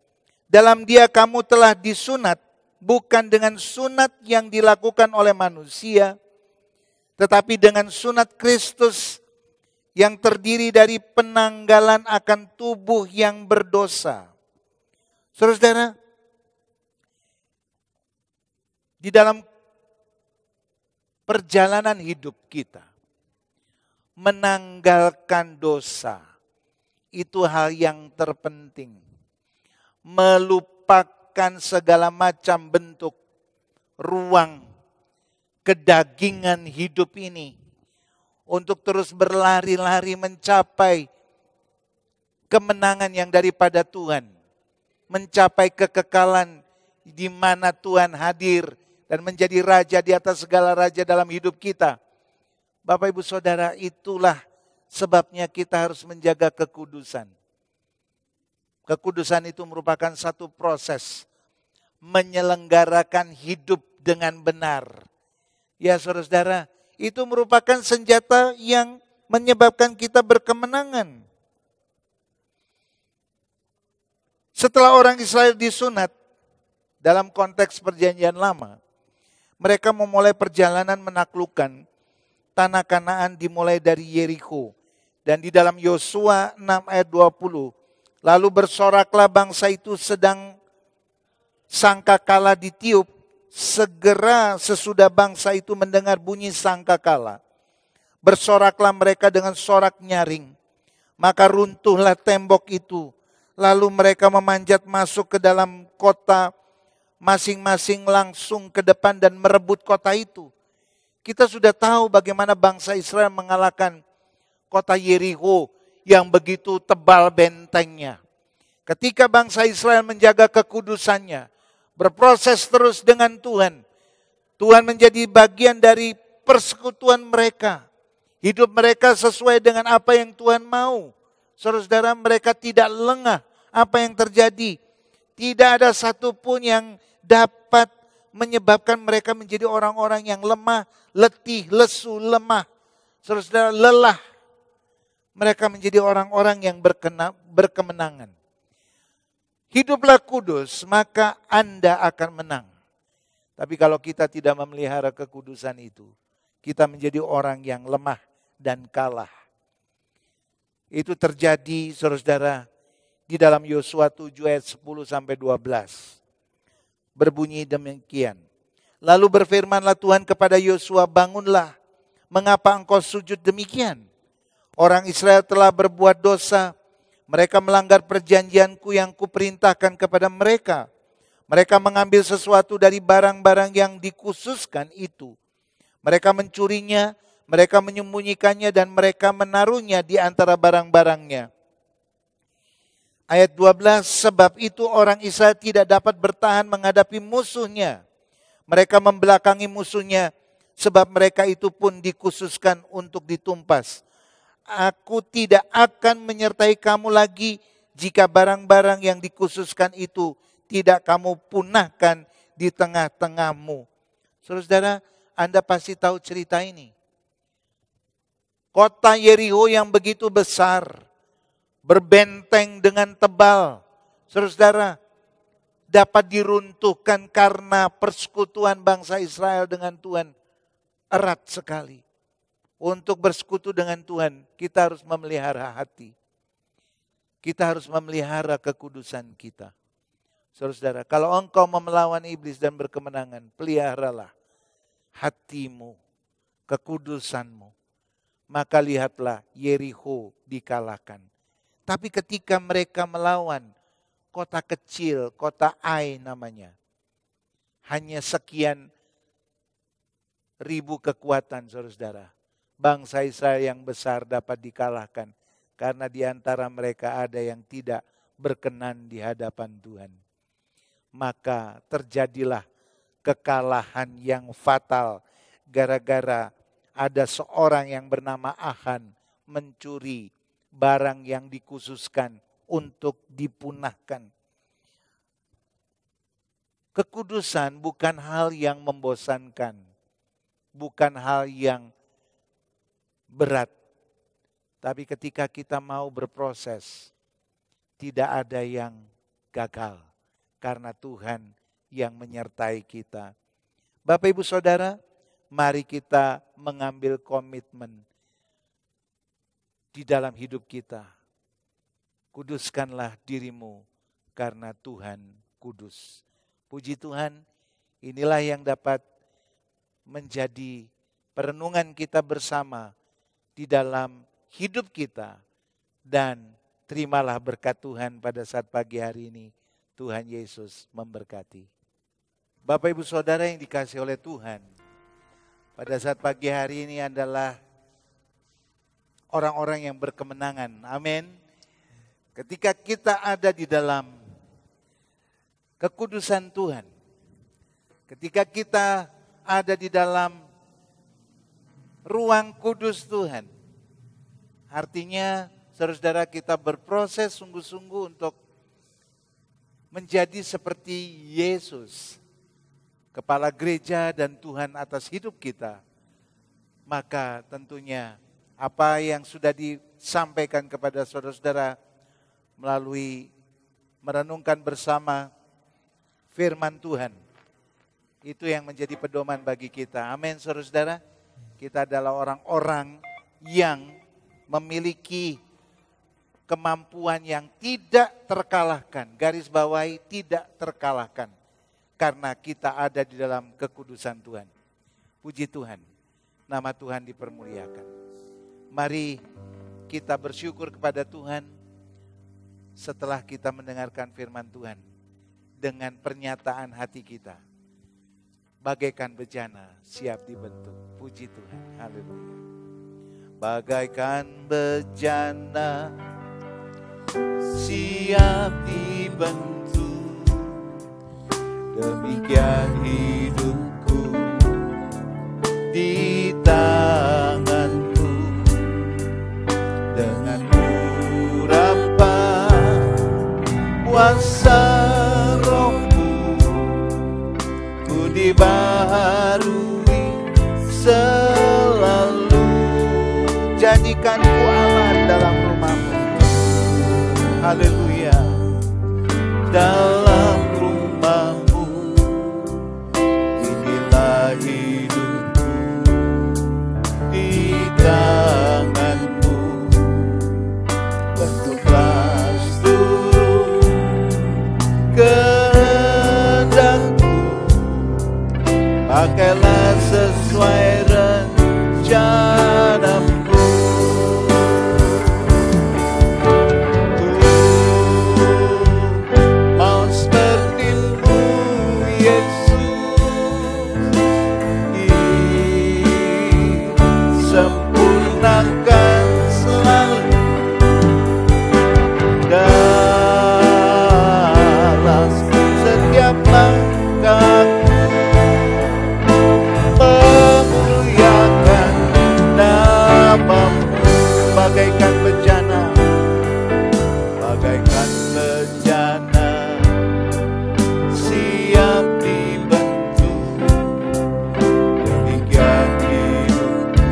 dalam Dia kamu telah disunat, bukan dengan sunat yang dilakukan oleh manusia, tetapi dengan sunat Kristus yang terdiri dari penanggalan akan tubuh yang berdosa. Saudara-saudara, di dalam perjalanan hidup kita, menanggalkan dosa, itu hal yang terpenting. Melupakan segala macam bentuk ruang kedagingan hidup ini untuk terus berlari-lari mencapai kemenangan yang daripada Tuhan, mencapai kekekalan di mana Tuhan hadir dan menjadi raja di atas segala raja dalam hidup kita. Bapak Ibu Saudara, itulah sebabnya kita harus menjaga kekudusan. Kekudusan itu merupakan satu proses menyelenggarakan hidup dengan benar. Ya saudara-saudara, itu merupakan senjata yang menyebabkan kita berkemenangan. Setelah orang Israel disunat, dalam konteks perjanjian lama, mereka memulai perjalanan menaklukkan tanah Kanaan dimulai dari Yeriko. Dan di dalam Yosua 6 ayat 20, lalu bersoraklah bangsa itu sedang sangkakala ditiup, segera sesudah bangsa itu mendengar bunyi sangkakala, bersoraklah mereka dengan sorak nyaring, maka runtuhlah tembok itu, lalu mereka memanjat masuk ke dalam kota, masing-masing langsung ke depan dan merebut kota itu. Kita sudah tahu bagaimana bangsa Israel mengalahkan kota Yeriko yang begitu tebal bentengnya. Ketika bangsa Israel menjaga kekudusannya, berproses terus dengan Tuhan, Tuhan menjadi bagian dari persekutuan mereka. Hidup mereka sesuai dengan apa yang Tuhan mau. Saudara-saudara, mereka tidak lengah apa yang terjadi. Tidak ada satupun yang dapat menyebabkan mereka menjadi orang-orang yang lemah, letih, lesu, lemah. Saudara-saudara, lelah. Mereka menjadi orang-orang yang berkemenangan. Hiduplah kudus, maka Anda akan menang. Tapi kalau kita tidak memelihara kekudusan itu, kita menjadi orang yang lemah dan kalah. Itu terjadi, saudara-saudara, di dalam Yosua 7 ayat 10 sampai 12. Berbunyi demikian. Lalu berfirmanlah Tuhan kepada Yosua, bangunlah, mengapa engkau sujud demikian? Orang Israel telah berbuat dosa, mereka melanggar perjanjianku yang kuperintahkan kepada mereka. Mereka mengambil sesuatu dari barang-barang yang dikhususkan itu. Mereka mencurinya, mereka menyembunyikannya dan mereka menaruhnya di antara barang-barangnya. Ayat 12, sebab itu orang Israel tidak dapat bertahan menghadapi musuhnya. Mereka membelakangi musuhnya, sebab mereka itu pun dikhususkan untuk ditumpas. Aku tidak akan menyertai kamu lagi jika barang-barang yang dikhususkan itu tidak kamu punahkan di tengah-tengahmu. Saudara-saudara, Anda pasti tahu cerita ini. Kota Yeriko yang begitu besar, berbenteng dengan tebal, saudara-saudara, dapat diruntuhkan karena persekutuan bangsa Israel dengan Tuhan erat sekali. Untuk bersekutu dengan Tuhan, kita harus memelihara hati. Kita harus memelihara kekudusan kita. Saudara-saudara, kalau engkau melawan iblis dan berkemenangan, peliharalah hatimu, kekudusanmu. Maka lihatlah Yeriko dikalahkan. Tapi ketika mereka melawan kota kecil, kota Ai namanya, hanya sekian ribu kekuatan, saudara-saudara. Bangsa Israel yang besar dapat dikalahkan karena di antara mereka ada yang tidak berkenan di hadapan Tuhan. Maka terjadilah kekalahan yang fatal gara-gara ada seorang yang bernama Achan mencuri barang yang dikhususkan untuk dipunahkan. Kekudusan bukan hal yang membosankan, bukan hal yang berat. Tapi ketika kita mau berproses, tidak ada yang gagal karena Tuhan yang menyertai kita. Bapak Ibu Saudara, mari kita mengambil komitmen di dalam hidup kita. Kuduskanlah dirimu karena Tuhan kudus. Puji Tuhan, inilah yang dapat menjadi perenungan kita bersama di dalam hidup kita. Dan terimalah berkat Tuhan pada saat pagi hari ini. Tuhan Yesus memberkati. Bapak Ibu Saudara yang dikasihi oleh Tuhan, pada saat pagi hari ini adalah orang-orang yang berkemenangan. Amin. Ketika kita ada di dalam kekudusan Tuhan, ketika kita ada di dalam ruang kudus Tuhan, artinya saudara-saudara kita berproses sungguh-sungguh untuk menjadi seperti Yesus, Kepala Gereja dan Tuhan atas hidup kita. Maka tentunya apa yang sudah disampaikan kepada saudara-saudara melalui merenungkan bersama firman Tuhan, itu yang menjadi pedoman bagi kita. Amin, saudara-saudara. Kita adalah orang-orang yang memiliki kemampuan yang tidak terkalahkan. Garis bawahi, tidak terkalahkan. Karena kita ada di dalam kekudusan Tuhan. Puji Tuhan, nama Tuhan dipermuliakan. Mari kita bersyukur kepada Tuhan setelah kita mendengarkan firman Tuhan. Dengan pernyataan hati kita, bagaikan bejana siap dibentuk. Puji Tuhan, haleluya. Bagaikan bejana siap dibentuk, demikian hidupku di tanganmu. Dengan urapan kuasa dibaharui selalu. Jadikan ku Allah dalam rumahmu. Haleluya. Dalam rumahmu, inilah hidupku di tanganmu. Bentuklah seluruh kehendakku, pakailah sesuai rencanamu. Mau seperti-Mu Yesus, sempurnakan selalu dalam setiap langkah. Bagaikan bejana, bagaikan bejana siap dibentuk, demikian hidupku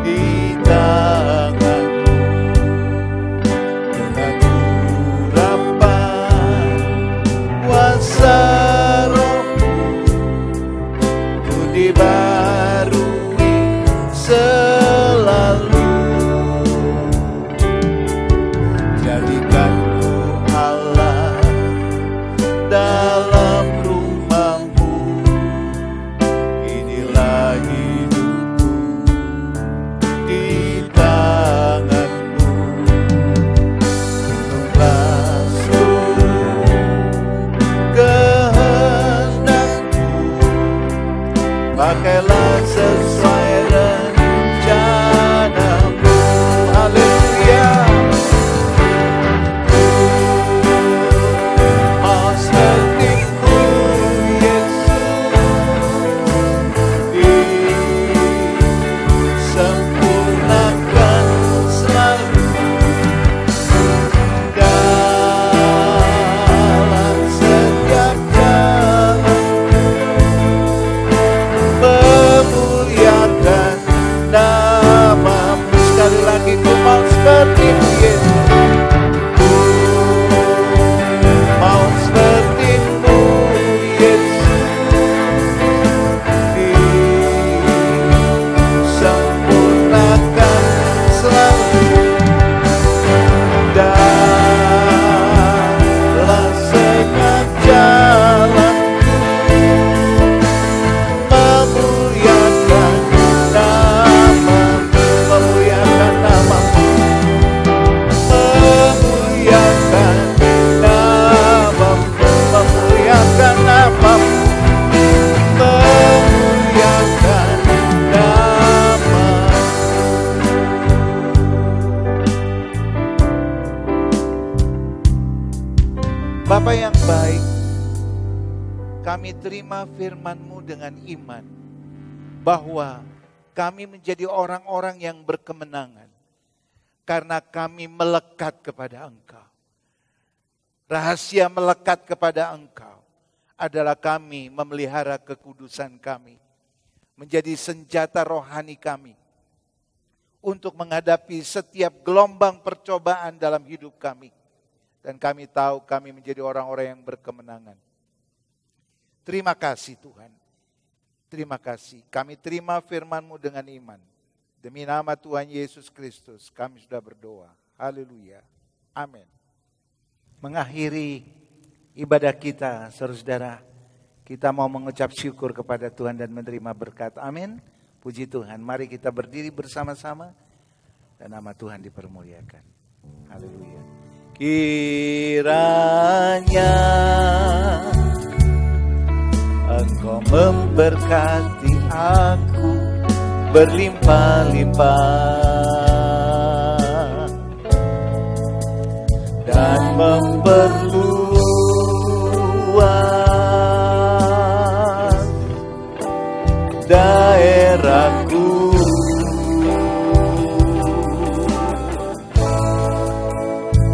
di tanganmu. Dengan urapan kuasa Roh-Mu, ku dibaharui selalu. Jadikan ku Bapa yang baik, kami terima firman-Mu dengan iman bahwa kami menjadi orang-orang yang berkemenangan karena kami melekat kepada Engkau. Rahasia melekat kepada Engkau adalah kami memelihara kekudusan kami, menjadi senjata rohani kami untuk menghadapi setiap gelombang percobaan dalam hidup kami. Dan kami tahu kami menjadi orang-orang yang berkemenangan. Terima kasih Tuhan. Terima kasih. Kami terima firman-Mu dengan iman. Demi nama Tuhan Yesus Kristus kami sudah berdoa. Haleluya. Amin. Mengakhiri ibadah kita, saudara-saudara, kita mau mengucap syukur kepada Tuhan dan menerima berkat. Amin. Puji Tuhan. Mari kita berdiri bersama-sama dan nama Tuhan dipermuliakan. Haleluya. Kiranya Engkau memberkati aku berlimpah-limpah dan memperluas daerahku,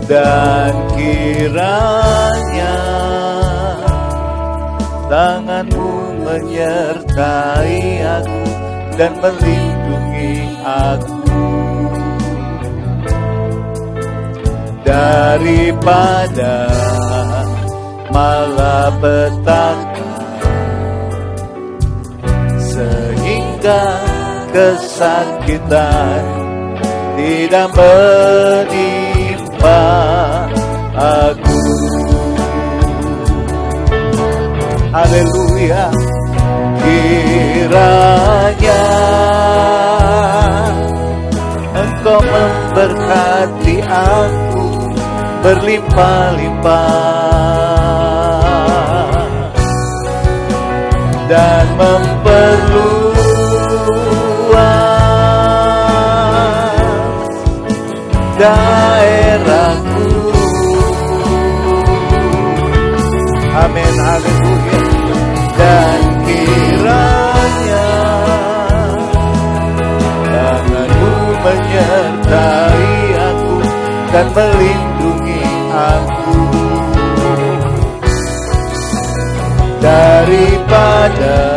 dan kiranya tangan-Mu menyertai aku dan melindungi aku daripada malapetaka, sehingga kesakitan tidak menimpa aku. Haleluya. Kiranya Engkau memberkati aku berlimpah-limpah dan memperluas daerahku. Amin. Haleluya. Dan kiranya tangan-Mu menyertai aku dan melindungi aku daripada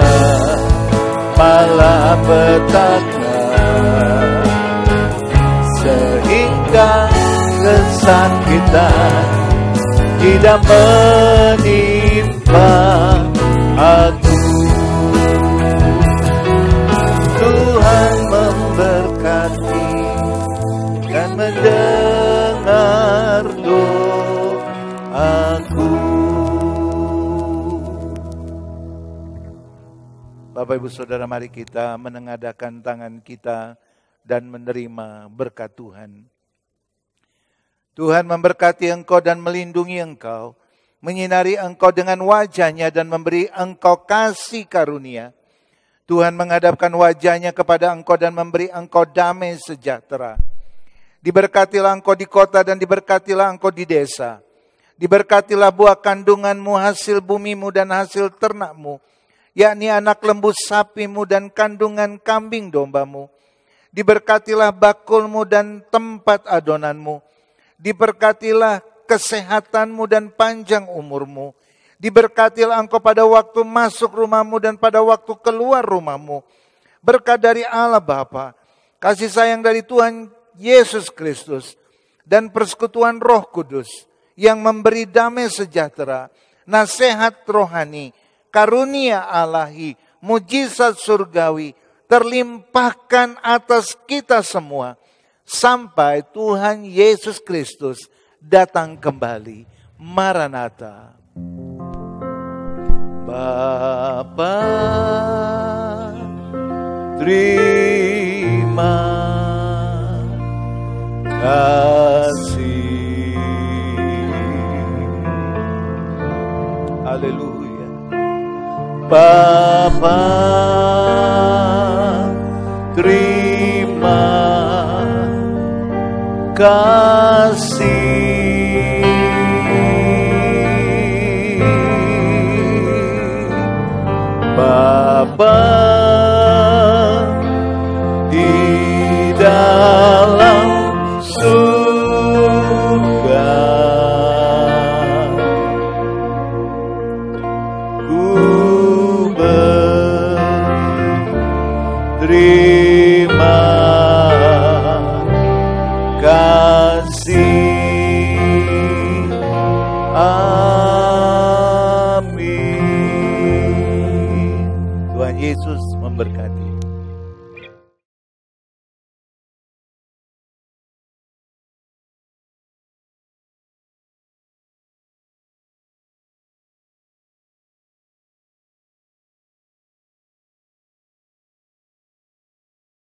malapetaka, sehingga kesakitan tidak menimpa aku. Tuhan memberkati dan mendengar doaku. Bapak Ibu Saudara, mari kita menengadahkan tangan kita dan menerima berkat Tuhan. Tuhan memberkati engkau dan melindungi engkau, menyinari engkau dengan wajah-Nya dan memberi engkau kasih karunia. Tuhan menghadapkan wajah-Nya kepada engkau dan memberi engkau damai sejahtera. Diberkatilah engkau di kota dan diberkatilah engkau di desa. Diberkatilah buah kandunganmu, hasil bumimu dan hasil ternakmu, yakni anak lembu sapimu dan kandungan kambing dombamu. Diberkatilah bakulmu dan tempat adonanmu. Diberkatilah kesehatanmu dan panjang umurmu. Diberkatilah engkau pada waktu masuk rumahmu dan pada waktu keluar rumahmu. Berkat dari Allah Bapa, kasih sayang dari Tuhan Yesus Kristus, dan persekutuan Roh Kudus yang memberi damai sejahtera, nasihat rohani, karunia Ilahi, mujizat surgawi, terlimpahkan atas kita semua sampai Tuhan Yesus Kristus datang kembali. Maranatha. Bapa, terima kasih. Haleluya. Bapa, terima kasih. Bapa di dalam